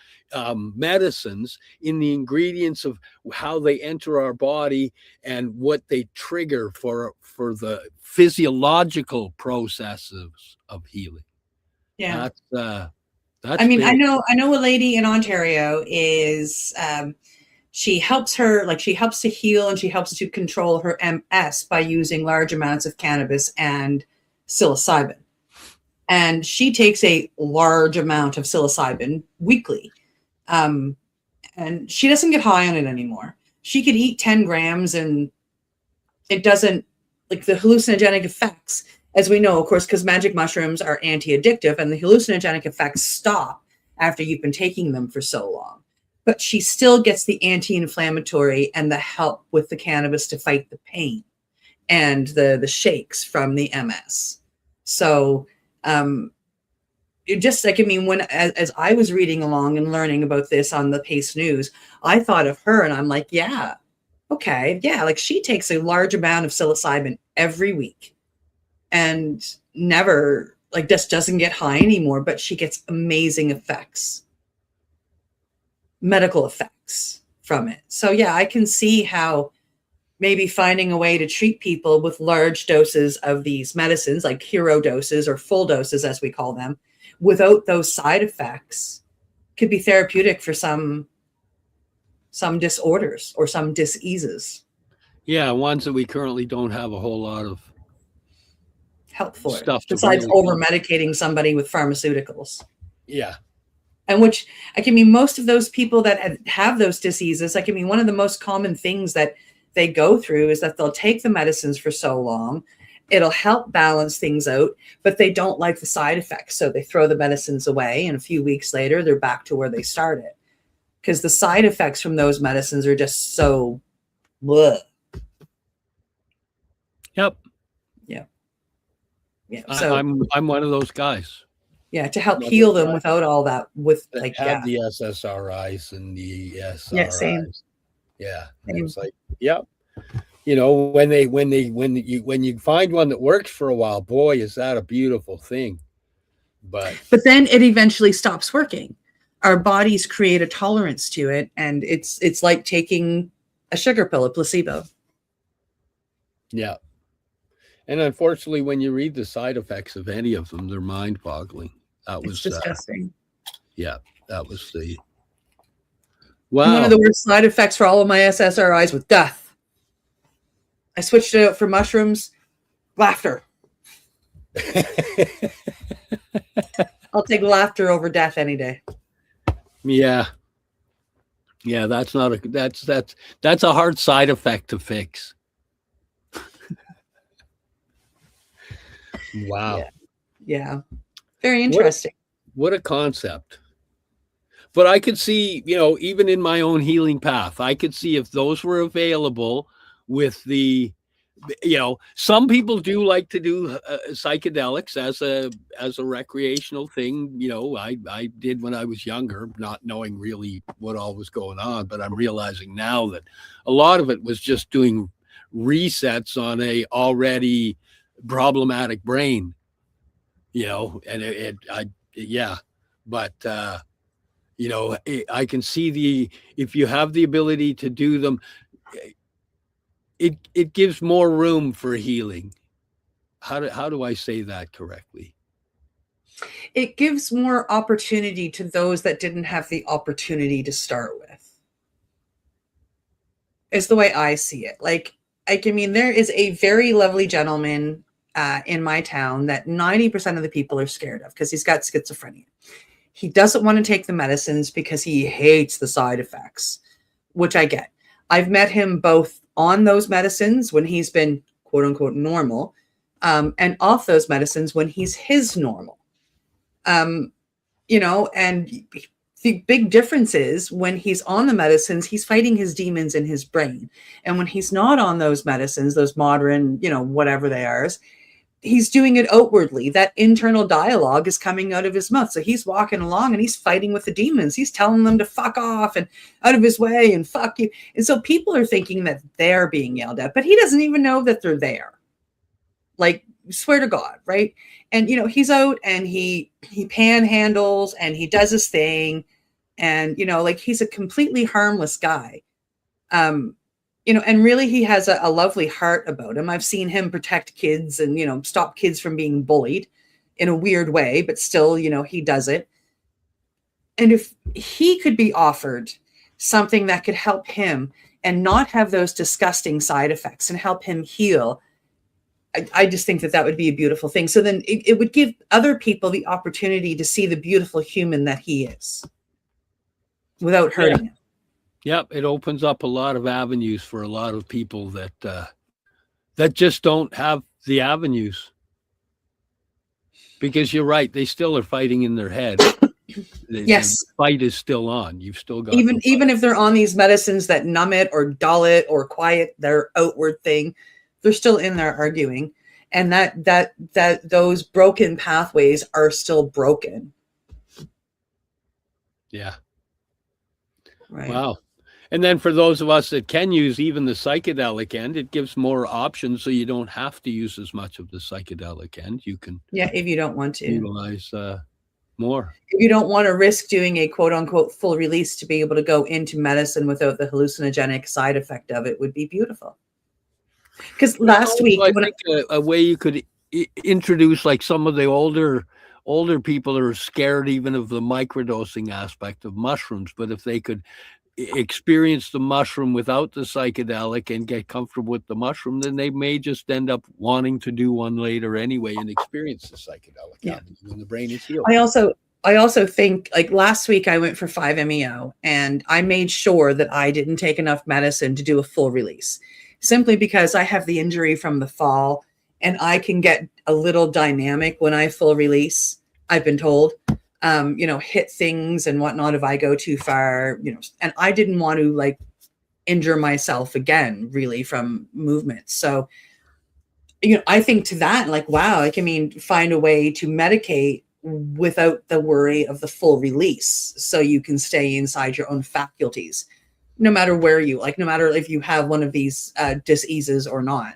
medicines, in the ingredients of how they enter our body and what they trigger for the physiological processes of healing. Yeah. That's I mean, big. I know a lady in Ontario is she helps to heal, and she helps to control her MS by using large amounts of cannabis and psilocybin. And she takes a large amount of psilocybin weekly. And she doesn't get high on it anymore. She could eat 10 grams and it doesn't, like, the hallucinogenic effects, as we know, of course, because magic mushrooms are anti-addictive, and the hallucinogenic effects stop after you've been taking them for so long. But she still gets the anti-inflammatory and the help with the cannabis to fight the pain and the shakes from the MS. So it just, like, I mean, as I was reading along and learning about this on the Pace News, I thought of her and I'm like, yeah, okay, yeah, like, she takes a large amount of psilocybin every week and never, like, just doesn't get high anymore, but she gets amazing effects, medical effects from it. So yeah, I can see how maybe finding a way to treat people with large doses of these medicines, like hero doses or full doses, as we call them, without those side effects, could be therapeutic for some disorders or some diseases. Yeah, ones that we currently don't have a whole lot of Help for stuff it, besides really over medicating somebody with pharmaceuticals. Yeah. And which, like, I mean, most of those people that have those diseases, like, I mean, one of the most common things that they go through is that they'll take the medicines for so long, it'll help balance things out, but they don't like the side effects. So they throw the medicines away, and a few weeks later, they're back to where they started. Because the side effects from those medicines are just so bleh. Yep. Yeah. Yeah. So I'm one of those guys. Yeah, to help heal them without all that, with, like, have the SSRIs and the SRIs. Yeah, same. Yeah. Same. It's like, yep. You know, when you find one that works for a while, boy, is that a beautiful thing. But then it eventually stops working. Our bodies create a tolerance to it, and it's like taking a sugar pill, a placebo. Yeah. And unfortunately, when you read the side effects of any of them, they're mind-boggling. That was disgusting. Yeah, that was the wow. One of the worst side effects for all of my SSRIs was death. I switched it out for mushrooms. Laughter. I'll take laughter over death any day. Yeah. Yeah, that's a hard side effect to fix. Wow. Yeah. Very interesting. What a concept. But I could see, you know, even in my own healing path, I could see if those were available with the, you know, some people do like to do psychedelics as a recreational thing. You know, I did when I was younger, not knowing really what all was going on, but I'm realizing now that a lot of it was just doing resets on a already problematic brain, you know, and but you know, I can see if you have the ability to do them, it gives more room for healing. How do I say that correctly? It gives more opportunity to those that didn't have the opportunity to start with. Is the way I see it. Like, I mean, there is a very lovely gentleman in my town that 90% of the people are scared of because he's got schizophrenia. He doesn't want to take the medicines because he hates the side effects, which I get. I've met him both on those medicines when he's been quote unquote normal, and off those medicines when he's his normal. You know, and the big difference is when he's on the medicines, he's fighting his demons in his brain. And when he's not on those medicines, those modern, you know, whatever they are, he's doing it outwardly. That internal dialogue is coming out of his mouth. So he's walking along and he's fighting with the demons. He's telling them to fuck off and out of his way and fuck you. And so people are thinking that they're being yelled at, but he doesn't even know that they're there. Like, swear to God, right? And, you know, he's out and he panhandles and he does his thing. And, you know, like, he's a completely harmless guy. You know, and really he has a lovely heart about him. I've seen him protect kids and, you know, stop kids from being bullied in a weird way, but still, you know, he does it. And if he could be offered something that could help him and not have those disgusting side effects and help him heal, I just think that that would be a beautiful thing. So then it would give other people the opportunity to see the beautiful human that he is without hurting him. Yep, it opens up a lot of avenues for a lot of people that just don't have the avenues. Because you're right, they still are fighting in their head. Yes, the fight is still on. You've still got even if they're on these medicines that numb it or dull it or quiet their outward thing, they're still in there arguing, and that those broken pathways are still broken. Yeah. Right. Wow. And then for those of us that can use even the psychedelic end, it gives more options, so you don't have to use as much of the psychedelic end. You can, if you don't want to utilize more. If you don't want to risk doing a quote unquote full release to be able to go into medicine without the hallucinogenic side effect of it, would be beautiful. Because last week, I think a way you could introduce, like, some of the older people are scared even of the microdosing aspect of mushrooms, but if they could experience the mushroom without the psychedelic and get comfortable with the mushroom, then they may just end up wanting to do one later anyway and experience the psychedelic when the brain is healed. I also think, like, last week I went for 5-MeO and I made sure that I didn't take enough medicine to do a full release, simply because I have the injury from the fall and I can get a little dynamic when I full release, I've been told. You know, hit things and whatnot if I go too far, you know, and I didn't want to, like, injure myself again, really, from movement. So, you know, I think to that, like, wow, like, I mean, find a way to medicate without the worry of the full release, so you can stay inside your own faculties, no matter where you, like, no matter if you have one of these diseases or not.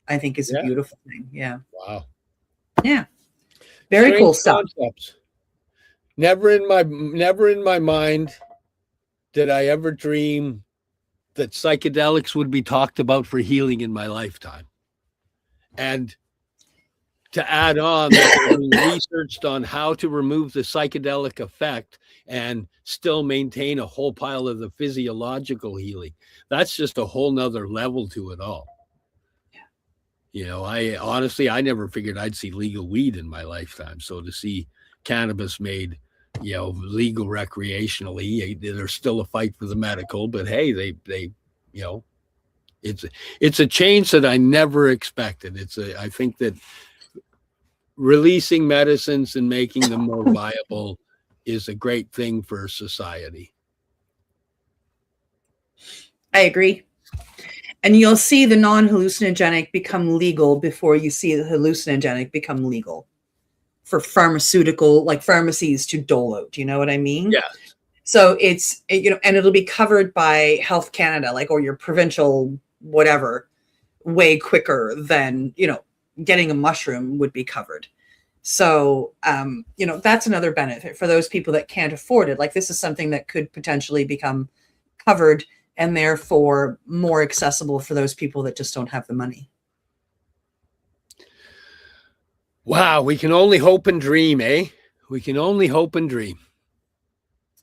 I think is a beautiful thing. Yeah. Wow. Yeah. Very Strange cool stuff. Concepts. Never in my mind did I ever dream that psychedelics would be talked about for healing in my lifetime. And to add on, that we researched on how to remove the psychedelic effect and still maintain a whole pile of the physiological healing. That's just a whole nother level to it all. You know, I never figured I'd see legal weed in my lifetime. So to see cannabis made, you know, legal recreationally, there's still a fight for the medical, but hey, they you know, it's a change that I never expected. I think that releasing medicines and making them more viable is a great thing for society. I agree. And you'll see the non-hallucinogenic become legal before you see the hallucinogenic become legal for pharmaceutical, like pharmacies to dole out. Do you know what I mean? Yeah. So you know, and it'll be covered by Health Canada, like, or your provincial whatever, way quicker than, you know, getting a mushroom would be covered. So, you know, that's another benefit for those people that can't afford it. Like, this is something that could potentially become covered and therefore more accessible for those people that just don't have the money. Wow, we can only hope and dream, eh? We can only hope and dream.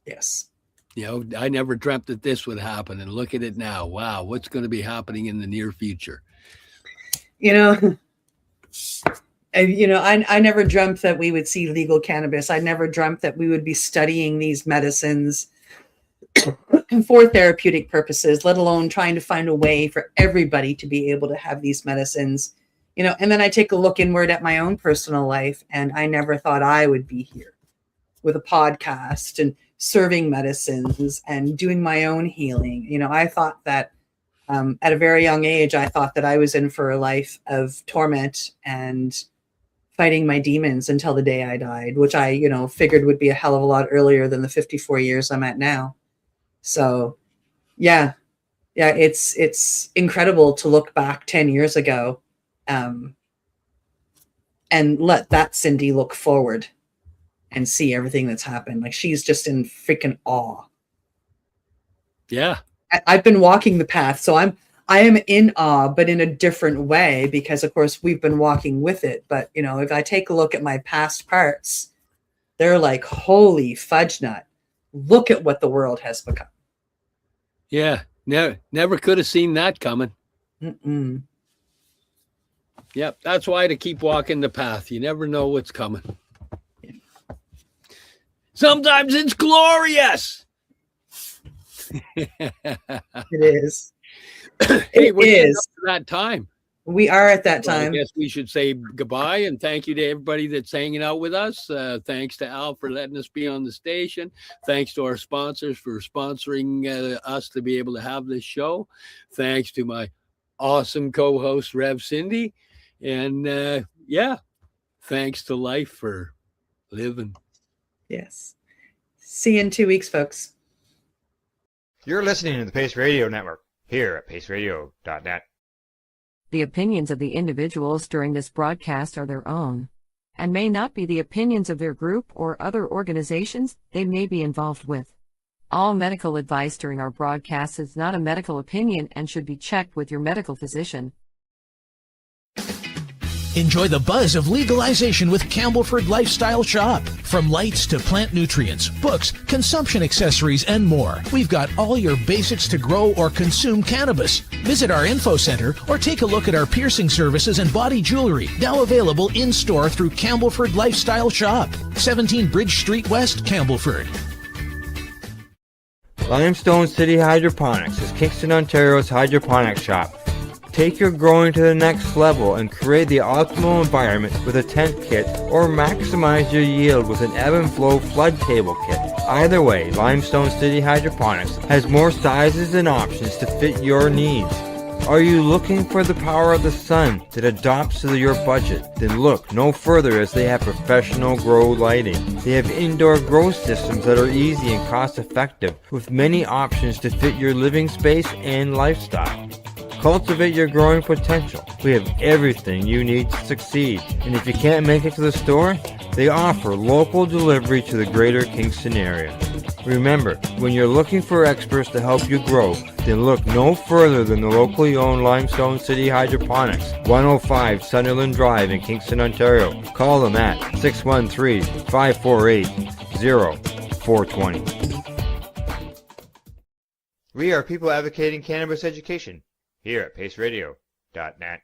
Yes. You know, I never dreamt that this would happen, and look at it now. Wow, what's going to be happening in the near future? You know, I never dreamt that we would see legal cannabis. I never dreamt that we would be studying these medicines for therapeutic purposes, let alone trying to find a way for everybody to be able to have these medicines, you know. And then I take a look inward at my own personal life, and I never thought I would be here with a podcast and serving medicines and doing my own healing. You know, I thought that At a very young age, I thought that I was in for a life of torment and fighting my demons until the day I died, which I, figured would be a hell of a lot earlier than the 54 years I'm at now. So, yeah, it's incredible to look back 10 years ago, and let that Cindy look forward and see everything that's happened. Like, she's just in freaking awe. Yeah. I've been walking the path, so I am in awe, but in a different way, because of course we've been walking with it. But if I take a look at my past parts, they're like, holy fudge nut, look at what the world has become. Yeah. Never could have seen that coming. Mm-mm. Yep. That's why to keep walking the path. You never know what's coming. Yeah. Sometimes it's glorious. It is. Hey, we're It getting is. up to that time. We are at that Well, time. I guess we should say goodbye and thank you to everybody that's hanging out with us. Thanks to Al for letting us be on the station. Thanks to our sponsors for sponsoring us to be able to have this show. Thanks to my awesome co-host, Rev Cindy. And thanks to life for living. Yes. See you in 2 weeks, folks. You're listening to the Pace Radio Network here at paceradio.net. The opinions of the individuals during this broadcast are their own, and may not be the opinions of their group or other organizations they may be involved with. All medical advice during our broadcast is not a medical opinion and should be checked with your medical physician. Enjoy the buzz of legalization with Campbellford Lifestyle Shop. From lights to plant nutrients, books, consumption accessories, and more, we've got all your basics to grow or consume cannabis. Visit our info center or take a look at our piercing services and body jewelry, now available in-store through Campbellford Lifestyle Shop, 17 Bridge Street West, Campbellford. Limestone City Hydroponics is Kingston, Ontario's hydroponics shop. Take your growing to the next level and create the optimal environment with a tent kit, or maximize your yield with an ebb and flow flood table kit. Either way, Limestone City Hydroponics has more sizes and options to fit your needs. Are you looking for the power of the sun that adapts to your budget? Then look no further, as they have professional grow lighting. They have indoor grow systems that are easy and cost effective, with many options to fit your living space and lifestyle. Cultivate your growing potential. We have everything you need to succeed. And if you can't make it to the store, they offer local delivery to the greater Kingston area. Remember, when you're looking for experts to help you grow, then look no further than the locally owned Limestone City Hydroponics, 105 Sunderland Drive in Kingston, Ontario. Call them at 613-548-0420. We are people advocating cannabis education here at paceradio.net.